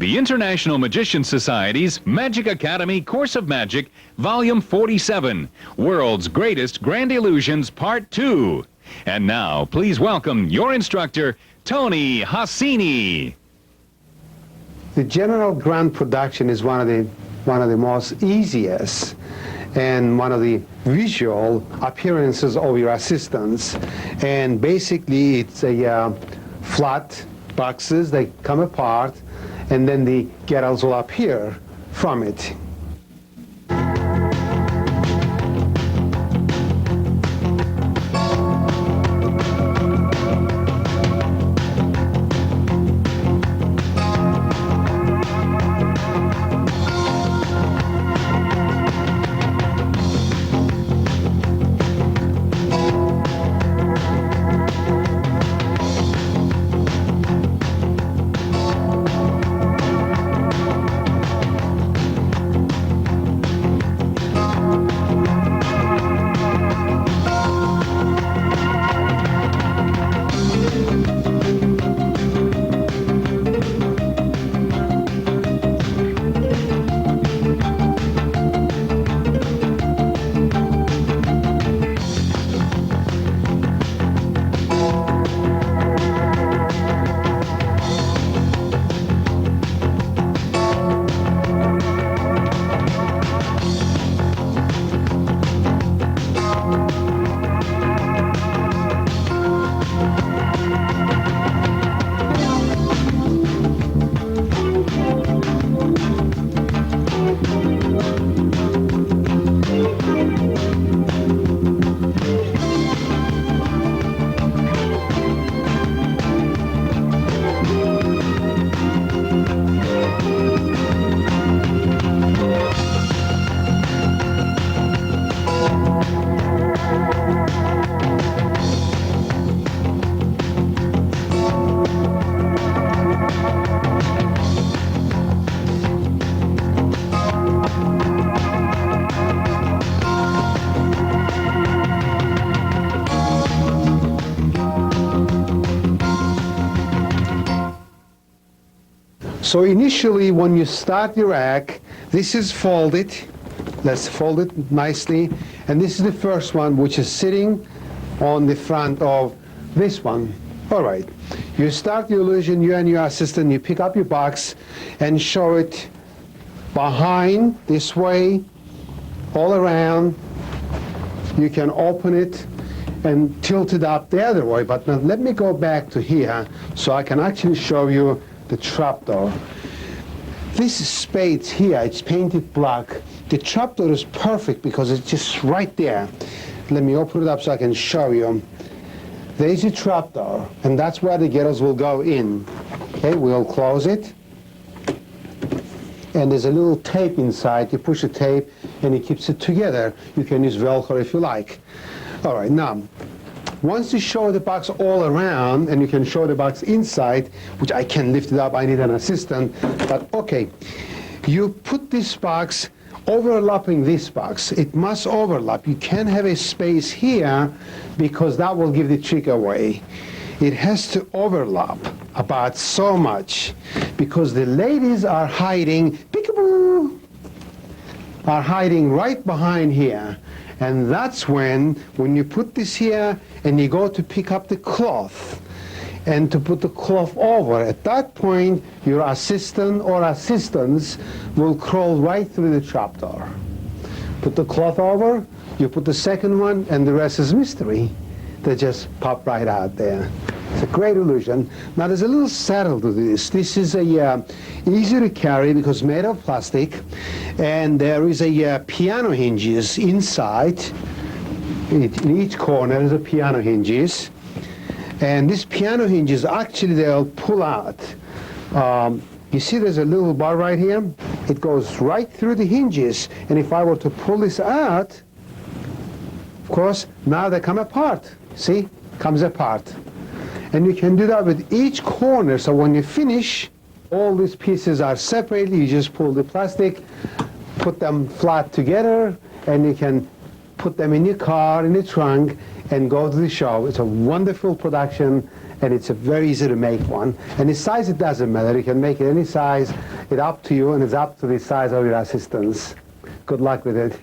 The International Magician Society's Magic Academy Course of Magic, Volume 47, World's Greatest Grand Illusions, Part 2. And now, please welcome your instructor, Tony Hassini. The general grand production is one of the most easiest and one of the visual appearances of your assistants. And basically, it's a flat boxes. They come apart, and then the girls will appear from it. So initially, when you start your act, this is folded. Let's fold it nicely. And this is the first one, which is sitting on the front of this one. All right. You start the illusion, you and your assistant, you pick up your box and show it behind, this way, all around. You can open it and tilt it up the other way. But now let me go back to here so I can actually show you the trapdoor. This space here, it's painted black. The trapdoor is perfect because it's just right there. Let me open it up so I can show you. There's a trapdoor, and that's where the girls will go in. Okay, we'll close it. And there's a little tape inside. You push the tape, and it keeps it together. You can use Velcro if you like. All right, now, once you show the box all around, and you can show the box inside, which I can lift it up, I need an assistant, but okay. You put this box overlapping this box. It must overlap. You can't have a space here because that will give the trick away. It has to overlap about so much because the ladies are hiding, peekaboo, are hiding right behind here. And that's when you put this here and you go to pick up the cloth and to put the cloth over, at that point, your assistant or assistants will crawl right through the trapdoor. Put the cloth over, you put the second one, and the rest is mystery. They just pop right out there. It's a great illusion. Now there's a little saddle to this. This is easy to carry because it's made of plastic, and there is a piano hinges inside. In each corner is a piano hinges, and this piano hinges actually they'll pull out. You see there's a little bar right here? It goes right through the hinges, and if I were to pull this out, of course, now they come apart. See? Comes apart. And you can do that with each corner, so when you finish, all these pieces are separated. You just pull the plastic, put them flat together, and you can put them in your car, in the trunk, and go to the show. It's a wonderful production, and it's a very easy to make one. And the size, it doesn't matter. You can make it any size. It's up to you, and it's up to the size of your assistants. Good luck with it.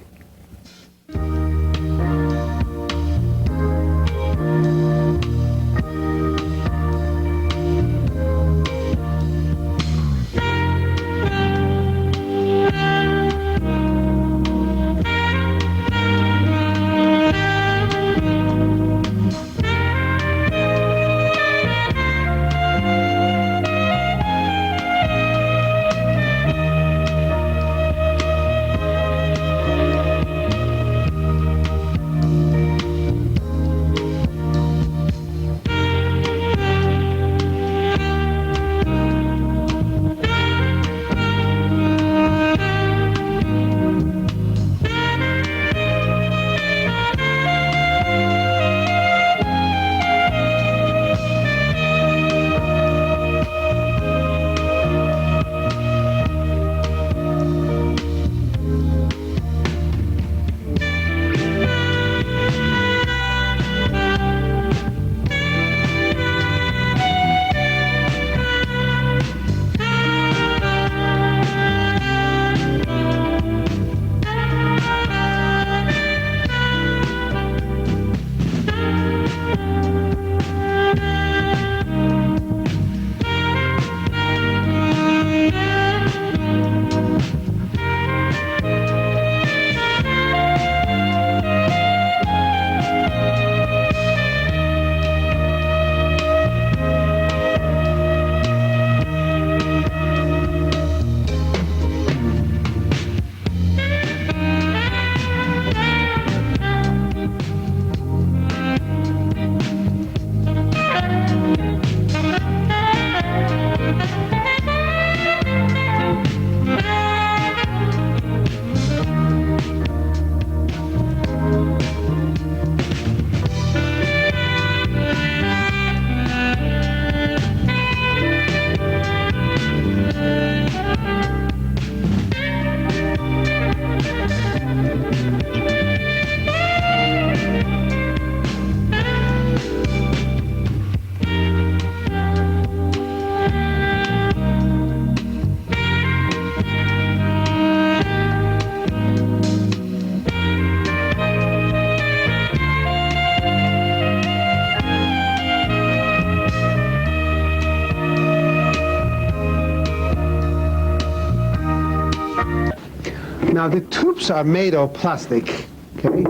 Now the tubes are made of plastic, okay?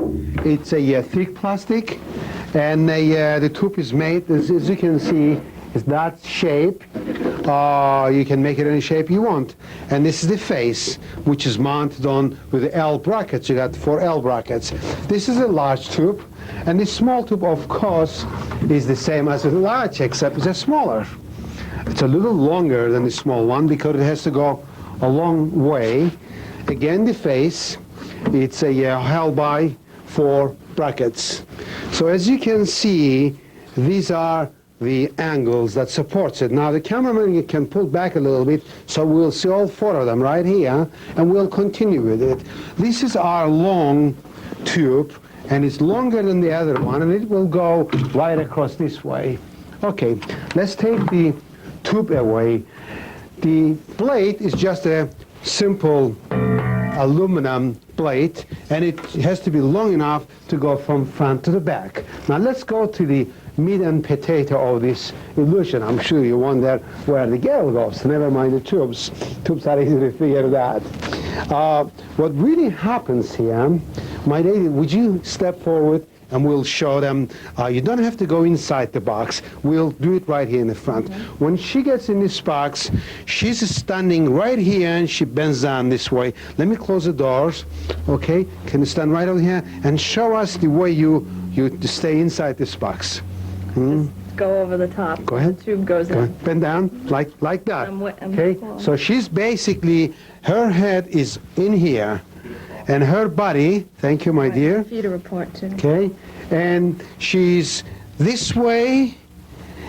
It's a thick plastic, and the tube is made, as you can see, is that shape. You can make it any shape you want. And this is the face, which is mounted on with the L brackets. You got 4 L brackets. This is a large tube, and this small tube, of course, is the same as the large, except it's smaller. It's a little longer than the small one because it has to go a long way. Again, the face, it's held by 4 brackets. So as you can see, these are the angles that supports it. Now the cameraman can pull back a little bit, so we'll see all 4 of them right here, and we'll continue with it. This is our long tube, and it's longer than the other one, and it will go right across this way. Okay, let's take the tube away. The blade is just a simple aluminum plate, and it has to be long enough to go from front to the back. Now let's go to the meat and potato of this illusion. I'm sure you wonder where the girl goes. Never mind the tubes. Tubes are easy to figure that. What really happens here, my lady, would you step forward and we'll show them. You don't have to go inside the box. We'll do it right here in the front. When she gets in this box, she's standing right here and she bends down this way. Let me close the doors, okay? Can you stand right over here and show us the way you stay inside this box? Just go over the top. Go ahead. The tube goes in. Bend down like that. I'm Okay? cool. So she's basically, her head is in here. And her body, thank you, my dear. For you to report to. Okay, and she's this way,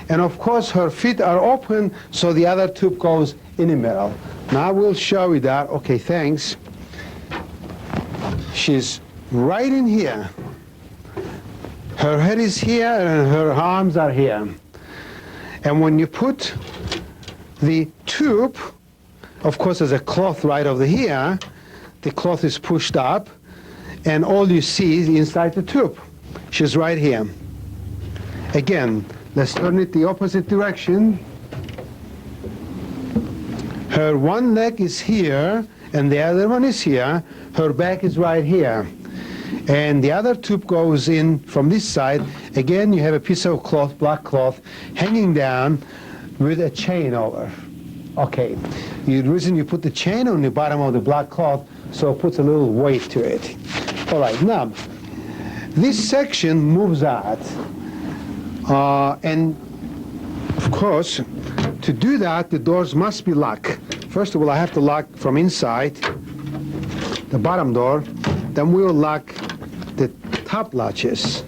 and of course her feet are open, so the other tube goes in the middle. Now we'll show you that. Okay, thanks. She's right in here. Her head is here, and her arms are here. And when you put the tube, of course there's a cloth right over here, the cloth is pushed up, and all you see is inside the tube. She's right here. Again, let's turn it the opposite direction. Her one leg is here, and the other one is here. Her back is right here. And the other tube goes in from this side. Again, you have a piece of cloth, black cloth, hanging down with a chain over. Okay, the reason you put the chain on the bottom of the black cloth, so it puts a little weight to it. All right, now, this section moves out. And, of course, to do that, the doors must be locked. First of all, I have to lock from inside the bottom door. Then we will lock the top latches.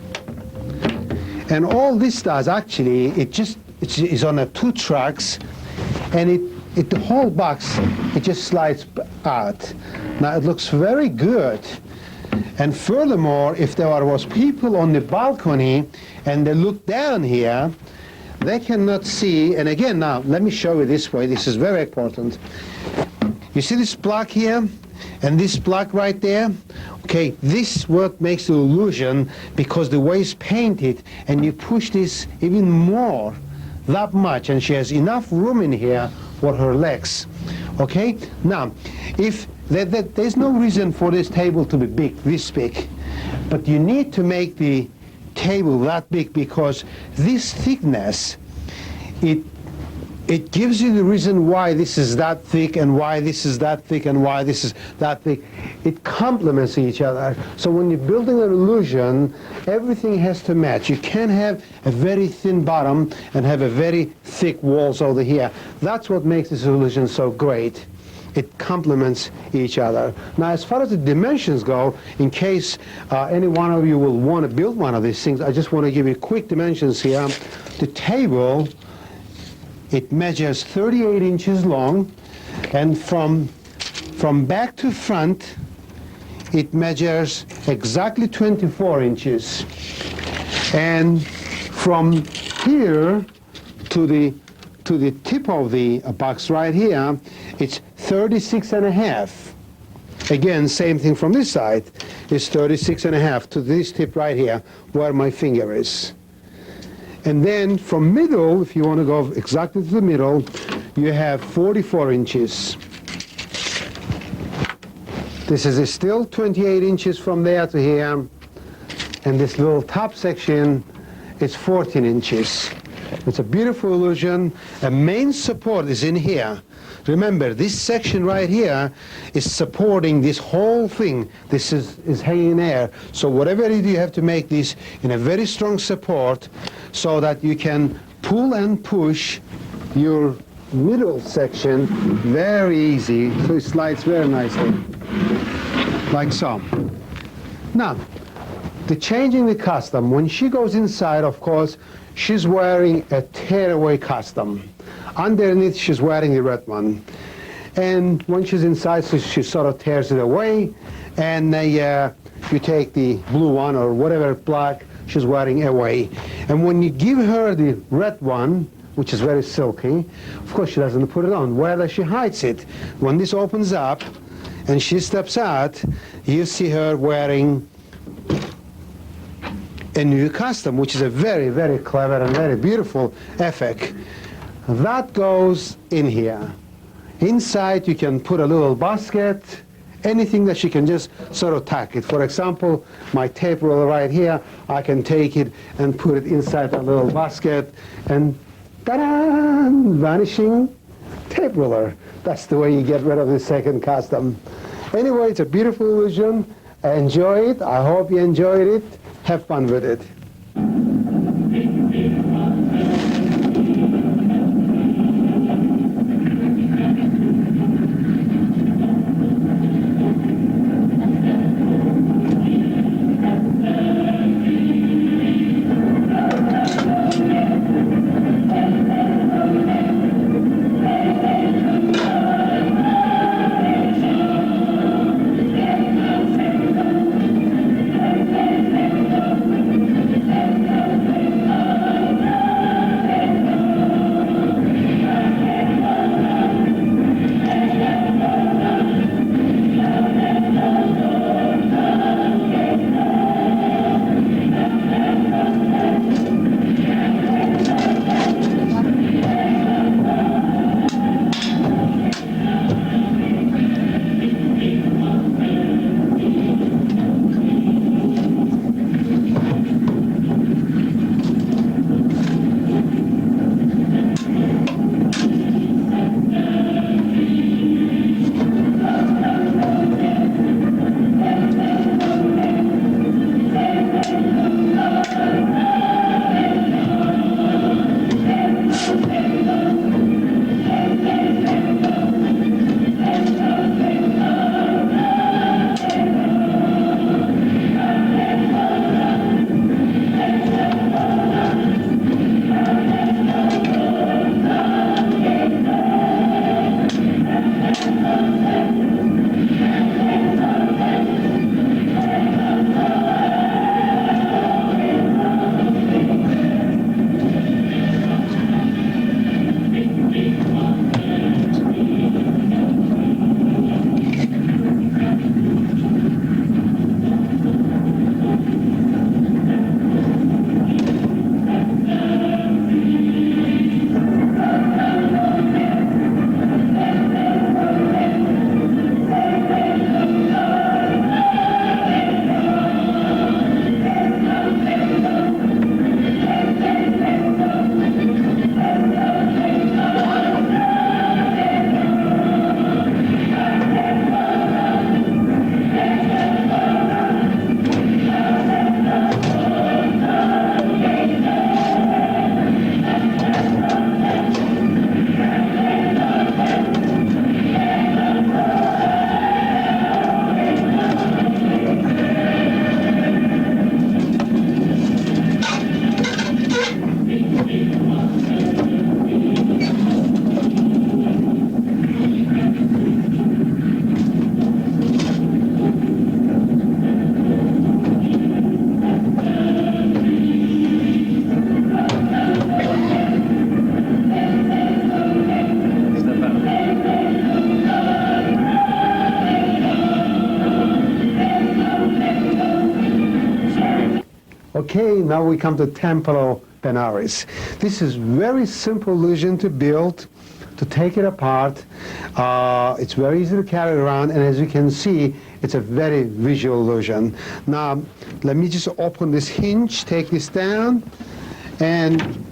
And all this does, actually, it's on 2 tracks, and the whole box, it just slides out. Now, it looks very good. And furthermore, if there was people on the balcony and they look down here, they cannot see. And again, now, let me show you this way. This is very important. You see this block here and this block right there? Okay, this what makes the illusion, because the way it's painted, and you push this even more, that much, and she has enough room in here for her legs. Okay, now, if there's no reason for this table to be big, this big, but you need to make the table that big, because this thickness, it gives you the reason why this is that thick, and why this is that thick, and why this is that thick. It complements each other. So when you're building an illusion, everything has to match. You can't have a very thin bottom and have a very thick walls over here. That's what makes this illusion so great. It complements each other. Now, as far as the dimensions go, in case any one of you will want to build one of these things, I just want to give you quick dimensions here. The table, it measures 38 inches long, and from back to front, it measures exactly 24 inches. And from here to the tip of the box right here, it's 36 and a half. Again, same thing from this side. It's 36 and a half to this tip right here, where my finger is. And then from middle, if you want to go exactly to the middle, you have 44 inches. This is still 28 inches from there to here. And this little top section is 14 inches. It's a beautiful illusion. A main support is in here. Remember, this section right here is supporting this whole thing. This is hanging there. So whatever you do, you have to make this in a very strong support so that you can pull and push your middle section very easy. So it slides very nicely, like so. Now, the changing the costume. When she goes inside, of course, she's wearing a tearaway costume. Underneath, she's wearing the red one. And when she's inside, so she sort of tears it away, and you take the blue one or whatever black she's wearing away. And when you give her the red one, which is very silky, of course she doesn't put it on. Where does she hides it? When this opens up and she steps out, you see her wearing a new costume, which is a very, very clever and very beautiful effect. That goes in here. Inside you can put a little basket, anything that she can just sort of tack it. For example, my tape roller right here, I can take it and put it inside a little basket, and ta-da! Vanishing tape roller. That's the way you get rid of the second costume. Anyway, it's a beautiful illusion. Enjoy it. I hope you enjoyed it. Have fun with it. now we come to temporal penaris. This is very simple illusion to build, to take it apart. It's very easy to carry around, and as you can see, it's a very visual illusion. Now, let me just open this hinge, take this down, and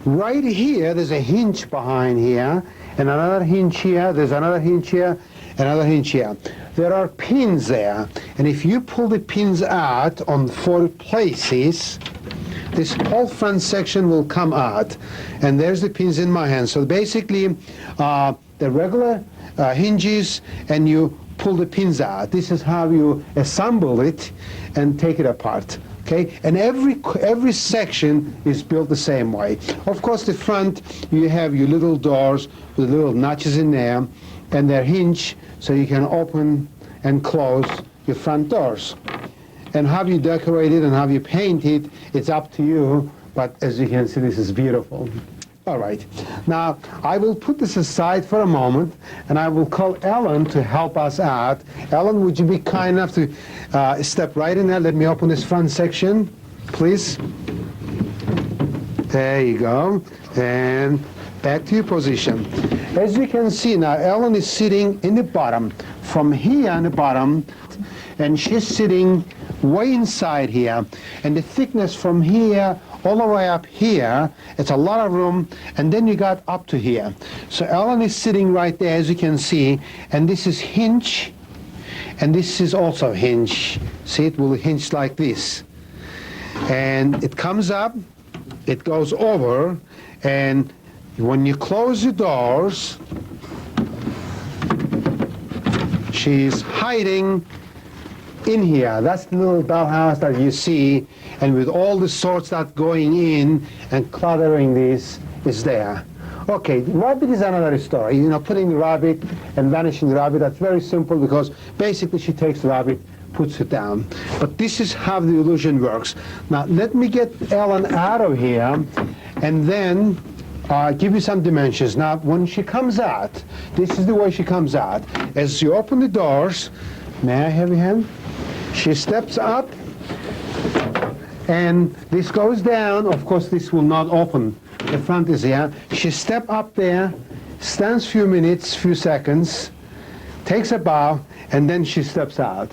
right here, there's a hinge behind here, and another hinge here, there's another hinge here, another hinge here. There are pins there, and if you pull the pins out on 4 places, this whole front section will come out, and there's the pins in my hand. So basically, the regular hinges, and you pull the pins out. This is how you assemble it and take it apart. Okay, and every section is built the same way. Of course, the front, you have your little doors with little notches in there, and they're hinged so you can open and close your front doors. And how you decorate it and how you paint it, it's up to you, but as you can see, this is beautiful. All right, now I will put this aside for a moment, and I will call Ellen to help us out. Ellen, would you be kind enough to step right in there? Let me open this front section, please. There you go, and back to your position. As you can see now, Ellen is sitting in the bottom, from here in the bottom, and she's sitting way inside here, and the thickness from here all the way up here, it's a lot of room, and then you got up to here. So Ellen is sitting right there, as you can see, and this is hinge, and this is also hinge. See, it will hinge like this. And it comes up, it goes over, and when you close the doors, she's hiding in here. That's the little dollhouse that you see, and with all the sorts that going in and cluttering this is there. Okay, rabbit is another story. You know, putting the rabbit and vanishing the rabbit, that's very simple because basically she takes the rabbit, puts it down. But this is how the illusion works. Now, let me get Ellen out of here and then give you some dimensions. Now, when she comes out, this is the way she comes out. As you open the doors, may I have your hand? She steps up, and this goes down. Of course, this will not open. The front is here. She steps up there, stands a few minutes, few seconds, takes a bow, and then she steps out.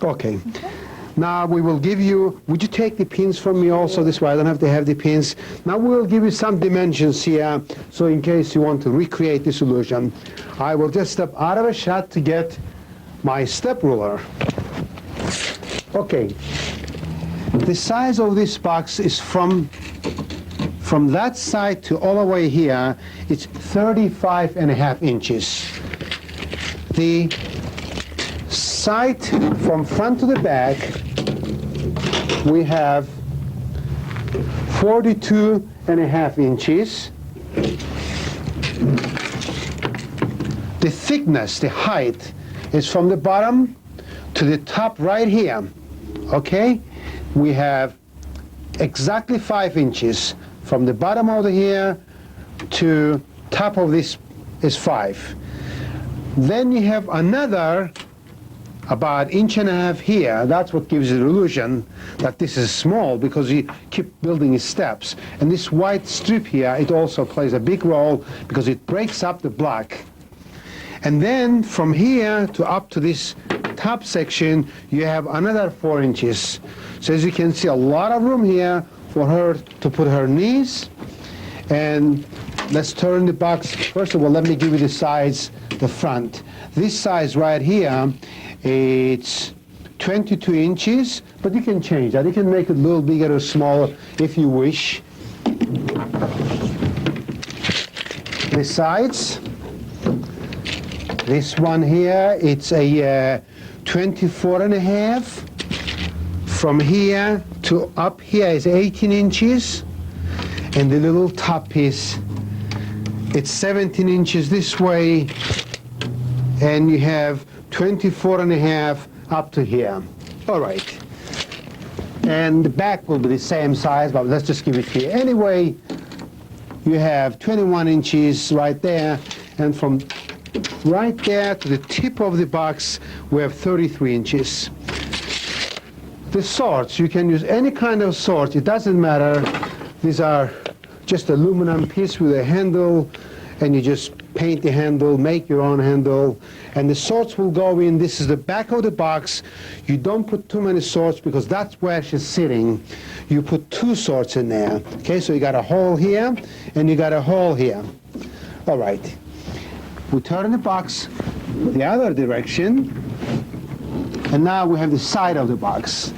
Okay. Now we will give you, would you take the pins from me also this way? I don't have to have the pins. Now we will give you some dimensions here, so in case you want to recreate this illusion. I will just step out of a shot to get my step ruler. Okay. The size of this box is from that side to all the way here, it's 35.5 inches. The side from front to the back, we have 42.5 inches. The thickness, the height, is from the bottom to the top right here. Okay? We have exactly 5 inches. From the bottom over here to top of this is 5. Then you have another about 1.5 inches here. That's what gives you the illusion that this is small because you keep building steps. And this white strip here, it also plays a big role because it breaks up the block. And then from here to up to this top section, you have another 4 inches. So as you can see, a lot of room here for her to put her knees. And let's turn the box. First of all, let me give you the size, the front. This size right here, it's 22 inches, but you can change that. You can make it a little bigger or smaller if you wish. The sides, this one here, it's a 24.5. From here to up here is 18 inches, and the little top piece, it's 17 inches this way, and you have 24.5 up to here. All right. And the back will be the same size, but let's just give it to you. Anyway, you have 21 inches right there, and from right there to the tip of the box, we have 33 inches. The swords, you can use any kind of sword. It doesn't matter. These are just aluminum piece with a handle, and you just paint the handle, make your own handle, and the swords will go in. This is the back of the box. You don't put too many swords because that's where she's sitting. You put 2 swords in there. Okay, so you got a hole here, and you got a hole here. All right. We turn the box the other direction, and now we have the side of the box.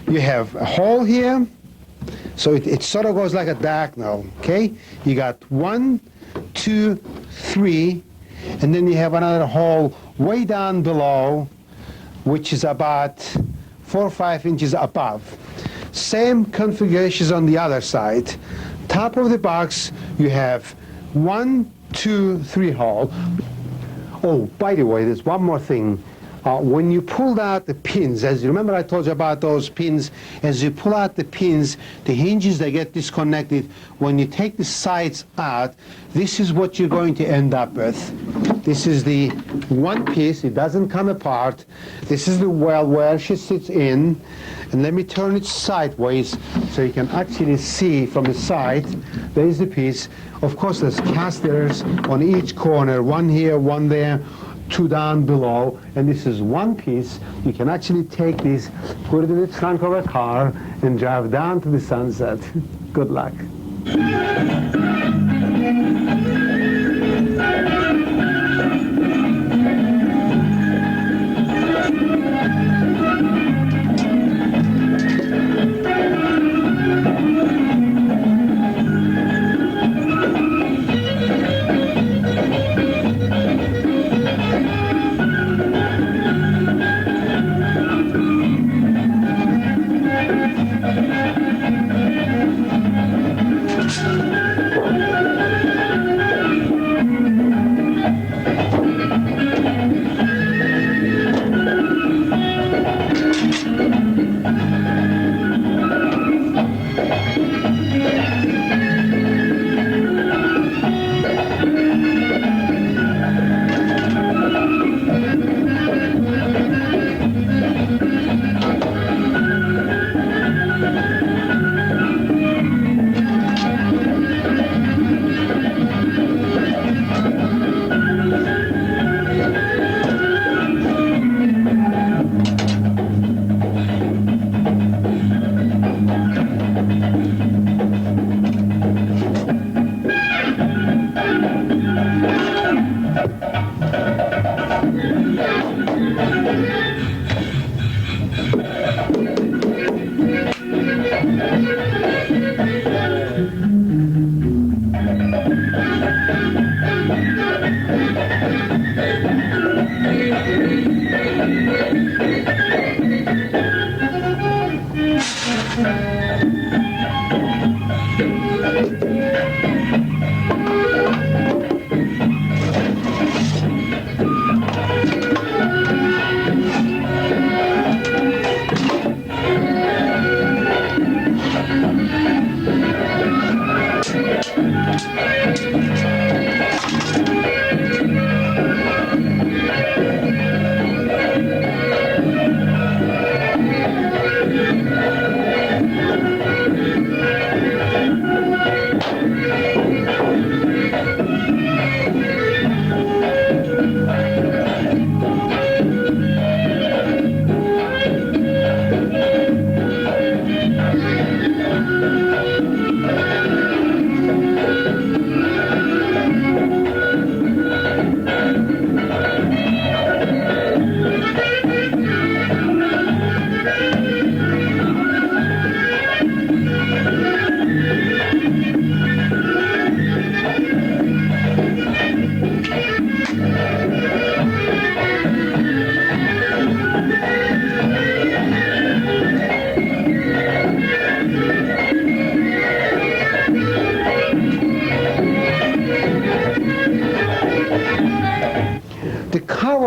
You have a hole here, so it sort of goes like a diagonal, okay? You got 1, 2, 3, and then you have another hole way down below, which is about 4 or 5 inches above. Same configurations on the other side. Top of the box, you have 1, 2, 3 hole. Oh, by the way, there's one more thing. When you pulled out the pins, as you remember I told you about those pins, as you pull out the pins, the hinges, they get disconnected. When you take the sides out, this is what you're going to end up with. This is the one piece, it doesn't come apart. This is the well where she sits in. And let me turn it sideways so you can actually see from the side. There is the piece. Of course, there's casters on each corner, one here, one there, 2 down below, and this is one piece. You can actually take this, put it in the trunk of a car, and drive down to the sunset. Good luck.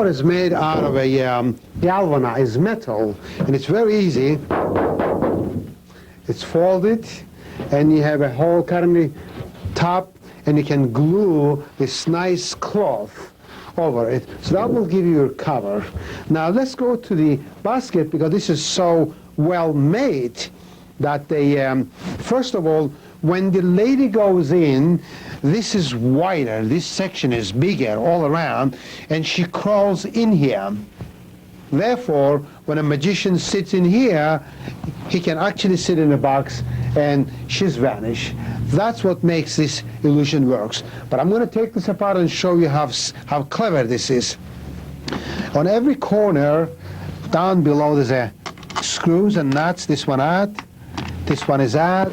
Is made out of a galvanized metal, and it's very easy. It's folded, and you have a hole cut in the top, and you can glue this nice cloth over it. So that will give you your cover. Now let's go to the basket, because this is so well made that they, first of all, when the lady goes in, this is wider, this section is bigger all around, and she crawls in here. Therefore, when a magician sits in here, he can actually sit in a box and she's vanished. That's what makes this illusion works. But I'm going to take this apart and show you how clever this is. On every corner, down below, there's a screws and nuts. This one out, this one is out,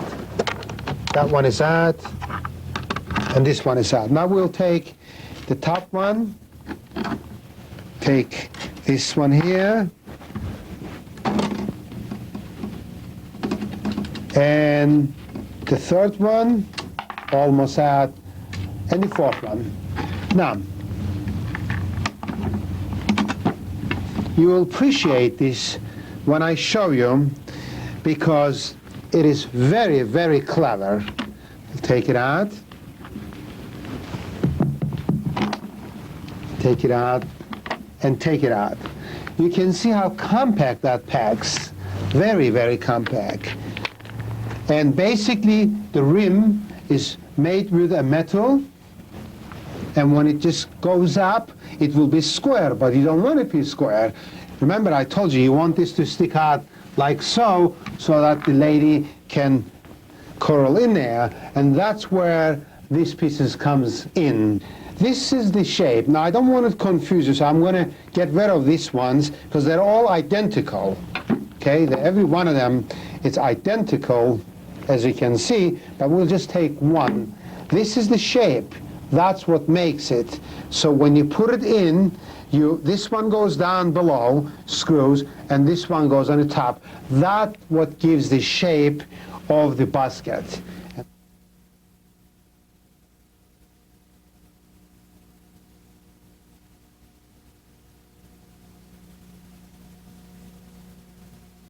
that one is out, and this one is out. Now we'll take the top one, take this one here, and the third one, almost out, and the fourth one. Now, you will appreciate this when I show you, because it is very, very clever. Take it out, take it out, and take it out. You can see how compact that packs. Very, very compact. And basically, the rim is made with a metal, and when it just goes up, it will be square, but you don't want it to be square. Remember, I told you, you want this to stick out like so that the lady can curl in there, and that's where these pieces comes in. This is the shape. Now, I don't want to confuse you, so I'm going to get rid of these ones, because they're all identical. Okay, every one of them is identical, as you can see, but we'll just take one. This is the shape. That's what makes it. So when you put it in, this one goes down below, screws, and this one goes on the top. That's what gives the shape of the basket.